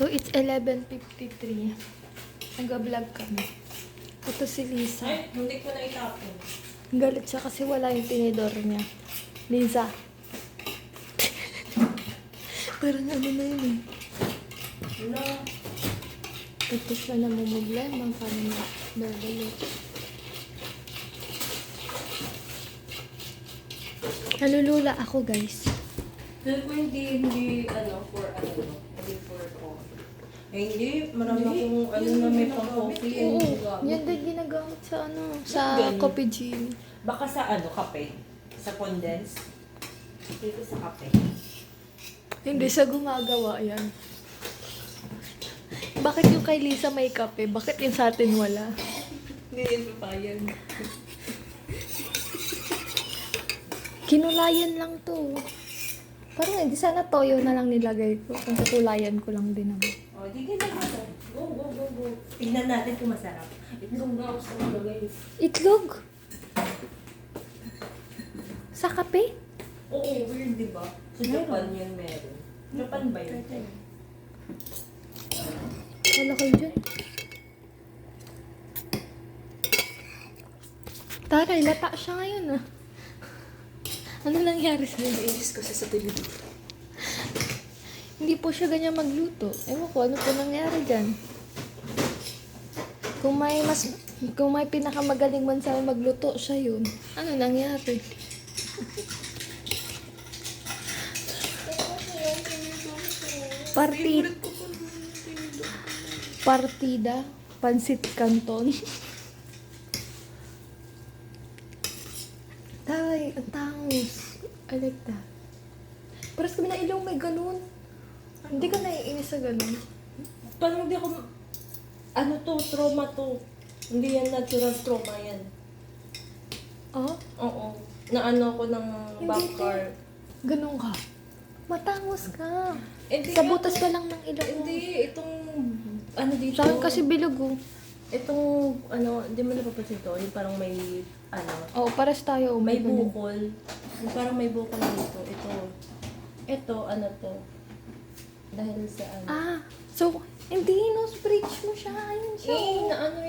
So, it's 11:53. Nag-vlog kami. Ito si Lisa. Ay, hindi ko na itapon. Galit siya kasi wala yung tinidor niya. Lisa. Parang ano na yun eh. Wala. Ito siya namumblema. Paano na nagalit. Nalulula ako, guys. Dahil ko hindi, hindi for coffee. Eh, hindi, marami akong, na may pang-coffee. Oo. Yan din ginagamit sa sa Ganun. coffee gin. Baka sa kape? Sa condense? Dito sa kape. Hindi siya gumagawa yan. Bakit yung kay Lisa may kape? Bakit yung sa atin wala? Hindi yan papayag. Kinulayan lang to. Parang hindi sana toyo na lang nilagay ko. Kung kakulayan ko lang din naman. O, di ganyan na. Go. Tignan natin kung masarap. Itlog na ako sa mga guys. Itlog? Sa kape? Oo, weird diba? Sa Japan yan meron. Japan ba yun? Wala kayo dyan. Taray, lata siya ngayon ah. Ano nangyari sa'yo? Nainis kasi sa television. Hindi po siya ganyan magluto. Ewan ko, ano po nangyari dyan? Kung may pinakamagaling man sa magluto, siya yun. Ano nangyari? Partida, pansit canton. Tay, ang tangos. I like that. Paras kami na ilaw, may ganun. Hindi ka naiinis sa ganun. Parang hindi ako, trauma to. Hindi yan natural trauma yan. Oh? Oo. Naano ako ng Hindi backcar. Ganun ka. Matangos ka. Hindi Sa nga butas to. pa lang ng ilaw. Hindi, itong, dito. Sa akin kasi bilog oh. Itong, hindi mo napapansin to. Yung parang may, Oo, pares tayo. may ganun. bukol. Yung parang may bukol dito. Ito, to. Dahil sa So, hindi, nose bridge mo siya. Ayun siya.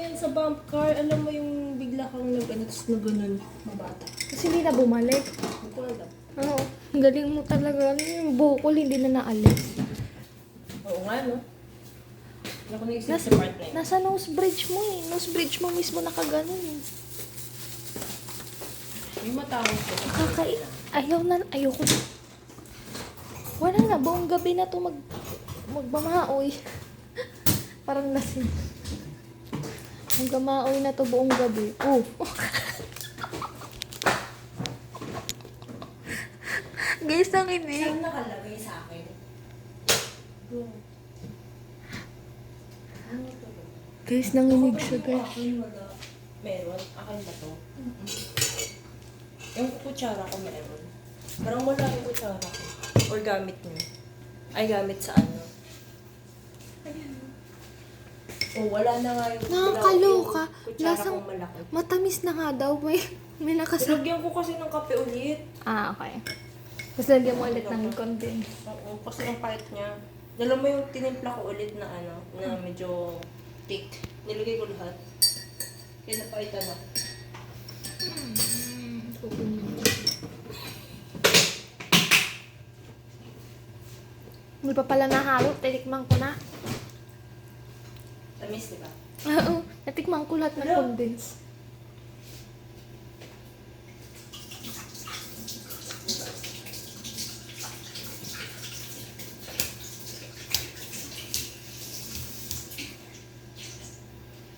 Yan sa bump car. Alam mo yung bigla kang tapos na ganun, mabata. Kasi hindi na bumalik. Hindi ko alam. Oo. Ang galing mo talaga. Ano yung bukol, hindi na naalis. Oo nga, no? Hindi ako naisip Nas, sa part na yun. nasa nose bridge mo eh. Nose bridge mo mismo nakaganon eh. Yung matawag ko. Ayoko na. Wala na, buong gabi na to magbamaoy. Parang lasing. Magbamaoy na to buong gabi. Oh. Guys, ang ini. Saan nakalagay sa akin? Go. Ano to? Guys, nanginig siya guys. Akin wala. Meron? Akin ba to? Yung kutsara ko meron. Parang wala yung kutsara ko. Or gamit nyo. Ay, gamit sa ano. Oh, wala na nga yung Nakakaloka. yung kutsara Lasang kong malaki. matamis na nga daw. May nakasama. Sinagyan ko kasi ng kape ulit. Okay. Tapos lagyan mo ulit ng condense. Oo, kasi ang pahit niya. Dala mo yung tinimpla ko ulit na na medyo thick. Nilagay ko lahat. Kaya napaitan ako. Hindi pa pala nahalo. Titikman ko na. Tamis, di ba? Oo. Natikman ko lahat ng Hello? condense.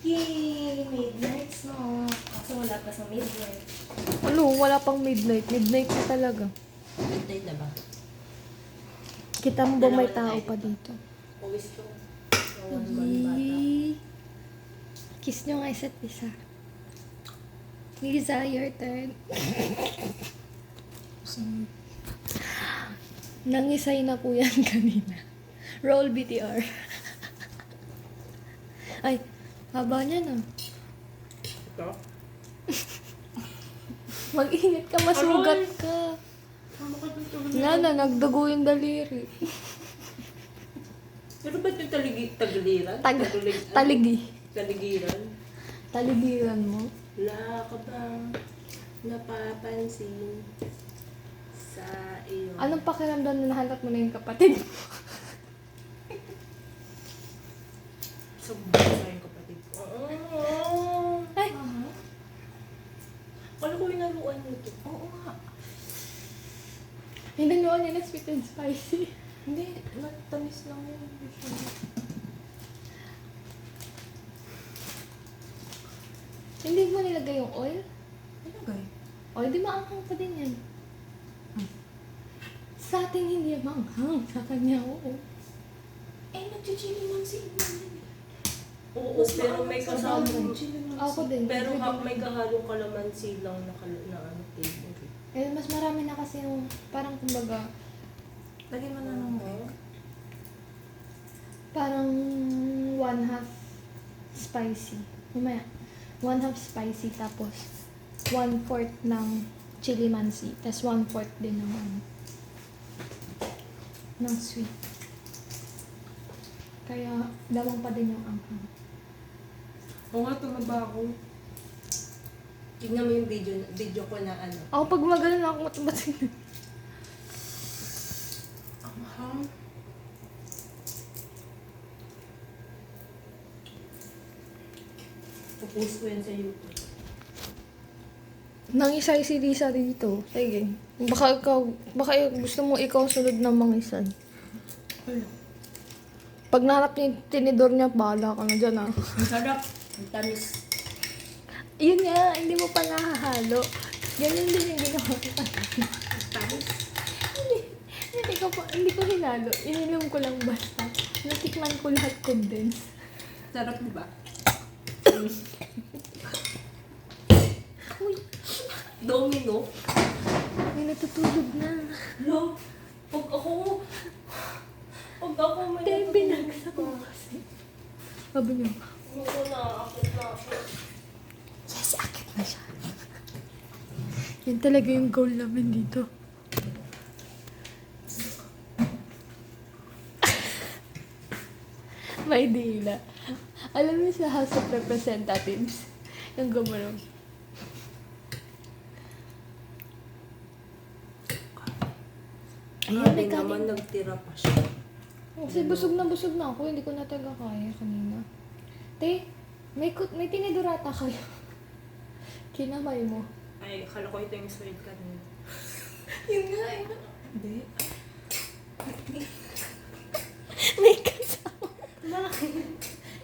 Yay! Midnight smoke. Kaso wala pa sa midnight. Ano? Wala pang midnight. Midnight na talaga. Midnight na ba? Kita mo ba may Dalawa na tao tayo pa dito. dito? Pawis ko. Kawan man bata. Yee. Kiss nyo nga isa't isa. Lisa, your turn. Nangisay na po yan kanina. Roll BTR. Ay, haba niya na. Ito? Mag-ingat ka, masugat ka. Ano ka dito? Nga na, nagdugo yung daliri. Pero ba't yung tagiliran? Taligi. Taligiran? Taligiran mo. Wala ka bang napapansin sa iyo? Anong pakiramdam na nahanap mo na yung kapatid mo? Sobrang sa yung kapatid ko. Oo. Ay! Kala ko inaruan mo ito. Oo nga. Hindi nyo niya na sweet and spicy. Hindi, matamis lang yun. Hindi mo nilagay yung oil? Ilagay. O, hindi maanghang pa din yan. Sa atin hindi yan maanghang. Sa kanya, oo. Eh, nag-chili man si Iman. Oo, Mas pero may maanghang sa kasama. baboy. Ako din. Pero Hindi may kahalong kalamansi lang na ano, table. Eh, mas marami na kasi yung parang kumbaga, Lagyan mo na ng oil. parang 1/2 spicy. Mamaya, 1/2 spicy tapos 1/4 ng chili mansi. Tapos 1/4 din ng ano, ng sweet. Kaya, lamang pa din yung anghang. Oo nga, tumaba ako. Tignan mo yung video ko na ano. Ako pag magaling ako matabatin. Anghang. Pupost ko yan sa YouTube. Nangisay si Lisa dito. Sige. Baka gusto mo ikaw sunod ng mangisay. Ano? Pag nahanap niya yung tinidor niya, bahala ka na dyan ah. Ang sarap. Ang tamis. Yun nga, hindi mo pa nahahalo. Ganyan din yung ginawa ko. Ang tamis. Hindi ko hinalo. Ininom ko lang basta. Natikman ko lahat condense. Sarap diba? Uy, Domino. may natutulog na. No. Pag ako may Kaya binagsak ko kasi. Sabi niyo, Ako na ako. yes, akit na siya. Yan talaga yung goal namin dito. May dila. Alam niyo sa House of Representatives, yung gumulong. Ayun, may naman kanin. nagtira pa siya. Kasi busog na ako. Hindi ko na talaga kaya kanina. Te, may tinidurata kayo. Kinamay mo. Ay, akala ko ito yung sweet ka din. Yun nga eh. Hindi. May kasama. Bakit?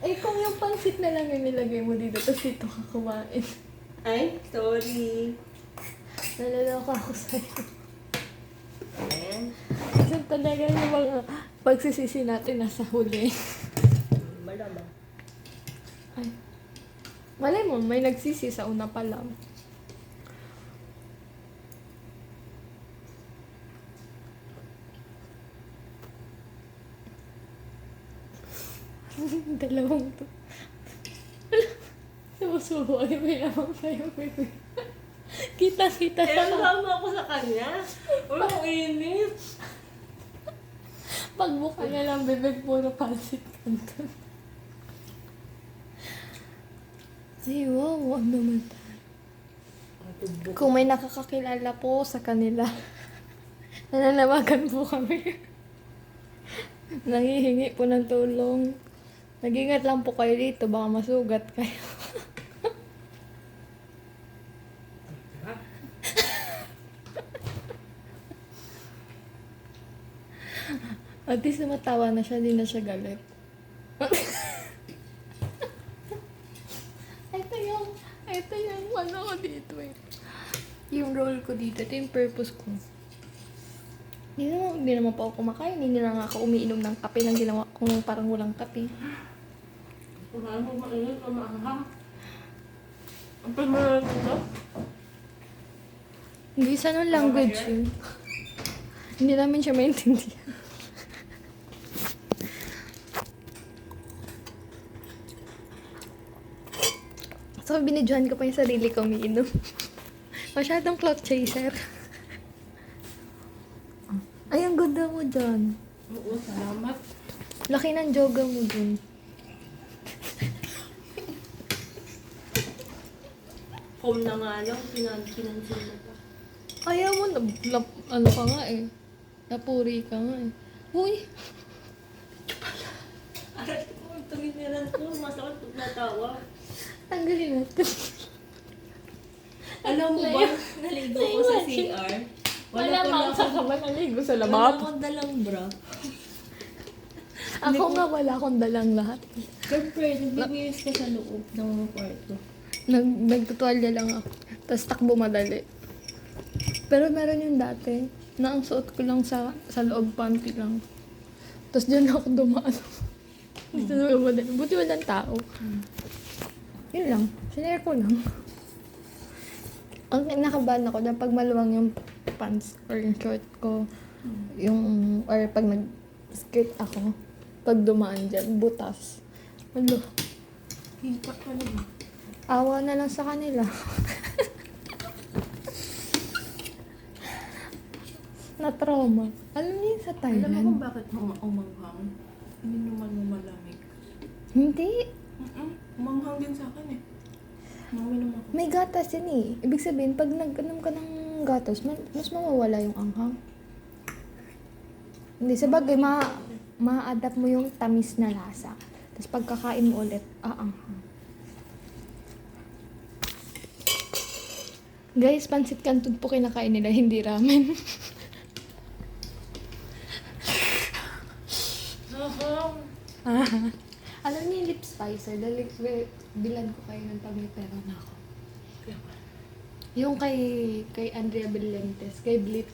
Eh kung yung pansit na lang yung nilagay mo dito, tapos dito ka kumain. Ay, sorry. Nalaloka ako sa'yo. Ayan. Kasi talaga yung mga pagsisisi natin nasa huli. Malamang. Ay. Malay mo, may nagsisi sa una pa lang. Dalawang to. Sumusubo ay may lamang sa'yo, baby. Kita-kita Eh, na. sama ako sa kanya. Uy, ang init. Pagbuka niya lang, bebek, puro pansit kanton. Ay, wow, ano naman tayo. Kung may nakakakilala po sa kanila, nananawagan po kami. Nangihingi po ng tulong. Nag-ingat lang po kayo dito, baka masugat kayo. At least namatawa na siya, di na siya galit. ito yung ano ko dito eh. Yung role ko dito, ito yung purpose ko. Hindi naman po ako kumakain, hindi na nga ako umiinom ng kape nang ginawa kong parang walang kape. Kumain mo mainit o maanghang? Ang pagmamalang ito? Hindi sa anong language yun. Hindi namin siya maintindihan. So, binidyohan ko pa yung sarili ko umiinom. Masyadong clout chaser. Ay, ang ganda mo dyan. Oo, salamat. Laki ng joga mo dun. Home na nga lang, pinansin mo pa. Ayaw mo, ano ka nga eh. Napuri ka nga eh. Uy! Aray ko, tuminiran ko. Masakit pag natawa. Tanggalin natin. Alam mo ba, naligo ko sa CR. Malamang sa ka ba naligo sa Wala labab? akong dalang bra. Ako nga wala akong dalang lahat. Girlfriend, nagbibihis ka sa loob ng kwarto. Nagtutuwalya lang ako. Tapos takbo madali. Pero meron yung dati na ang suot ko lang sa loob panty lang. Tapos dyan ako dumaan. Dito na madali. Buti walang tao. Yun lang. Sinare ko lang. Ang nakabahan ako na pag maluwang yung pants or yung short ko, or pag nag-skirt ako, pag dumaan dyan, butas. Ano? Hita ka naman. Awa na lang sa kanila. Na-trauma. Alam niyo yun sa Alam mo Thailand? kung bakit umanghang? Hindi naman mo malamig. Hindi. Umanghang din sa akin eh. Uminom ako. May gatas yun eh. Ibig sabihin, pag nag-anom ka ng gatas, mas mawawala yung anghang. Hindi, sabagay, ma-adapt mo yung tamis na lasa. Tapos pagkakain mo ulit, anghang. Guys, pansit canton po kinakain nila, hindi ramen. Alam niyo yung lip spicer, bilan ko kayo ng pag may pera na ako. Yung kay Andrea Brillantes, kay Blip.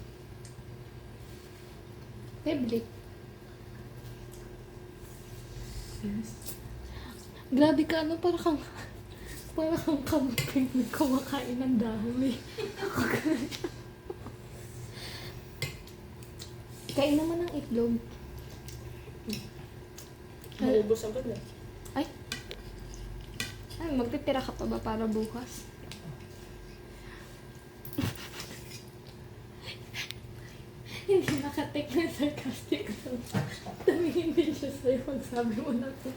Kay Blip. Yes. Grabe ka, ano, para kang camping na kumakain ng dahon eh. Kain naman ng itlog. Maubos agad eh. Ay, magtitira ka pa ba para bukas? Hindi nakatik na sarcastic. Tumingin din siya sa'yo pag sabi mo na to.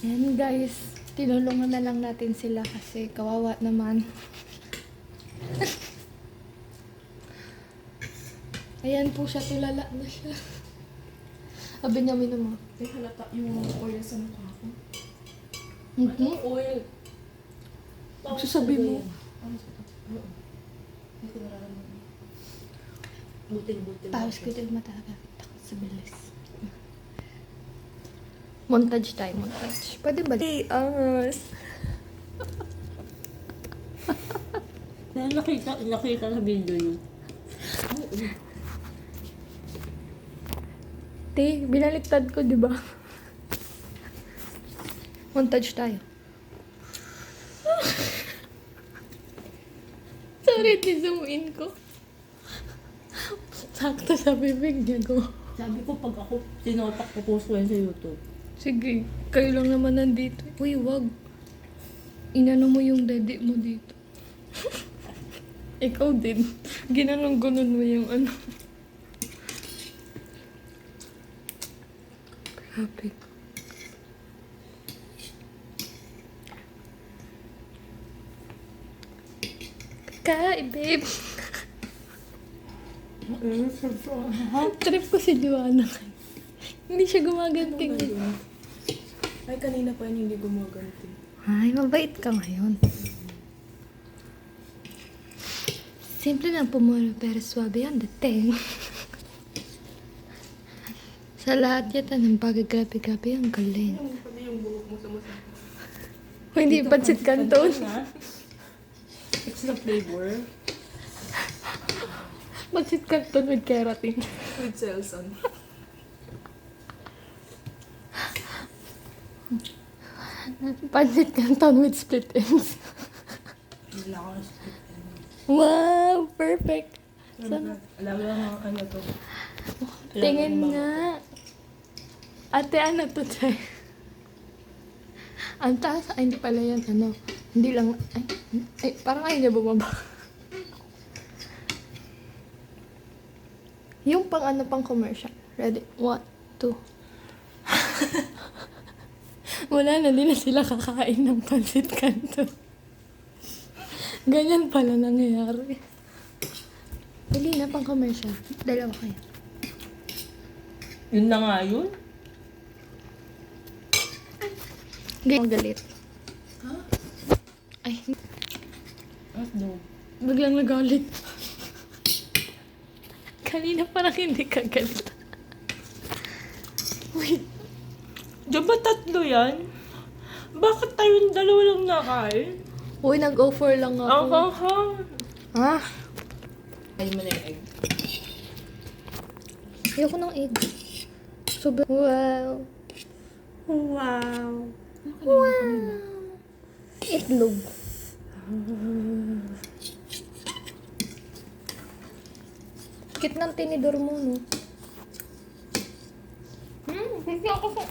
Yan guys, tinulungan na lang natin sila kasi kawawa naman. Ayan po siya, tulala na siya. Sabi niya, minuma. May halata yung oil sa mukha ko. Hindi. Oil. Sasabi mo. Ano sa ito? Oo. Hindi ko nararamdaman. Butil-butil. Tapos ko din matalaga. Takot sa bilis. Montage tayo, montage. Pwede ba? Hey, angas. Nakita sa video yun. Te, binaliktad ko, di ba? Montage tayo. Sorry, zoom in ko. Sakto sa bibig niya ko. Sabi ko pag ako sinotak ko post ko yan sa YouTube. Sige, kayo lang naman nandito. Uy, wag. Inano mo yung dede mo dito. Ikaw din. Ginanong-gunon mo yung ano. Grabe. Kain, babe. Trip ko si Joanna. Hindi siya gumaganti. Ay, kanina pa yun hindi gumaganti. Ay, mabait ka ngayon. Simple lang pumuro pero swabe ang dating. Sa lahat yata ng pag-grabe-grabe ang galing. Pati yung buhok mo sa masa. O hindi, pancit canton. Extra flavor. Pancit canton with keratin. With Selson. Pancit canton with split ends. Wala ko na split. Wow, perfect. Sana. Alam mo ang ano to. Tingin nga. Ate, ano to, Chay? Ang taas, ay, hindi pala yan, ano. Hindi lang, ay, parang ayaw niya bumaba. Yung pang ano pang commercial. Ready? 1, 2. Wala na, di na sila kakain ng pansit kanto. Ganyan pala nangyayari. Dali na pang commercial. Dalawa kayo. Yun na nga yun. Ang galit. Ha? Ay, No. biglang nagalit. Kanina parang hindi ka galit. Wait. Diyan ba tatlo yan? Bakit tayong dalawa lang nakain? Uy, nag-offer lang Ang ako. hanghang. Ah, Ayun mo na yung egg. ayoko ng egg. Wow. Wow. Wow. Itlog. Kit ng tinidor mo, no? Hindi ako sa...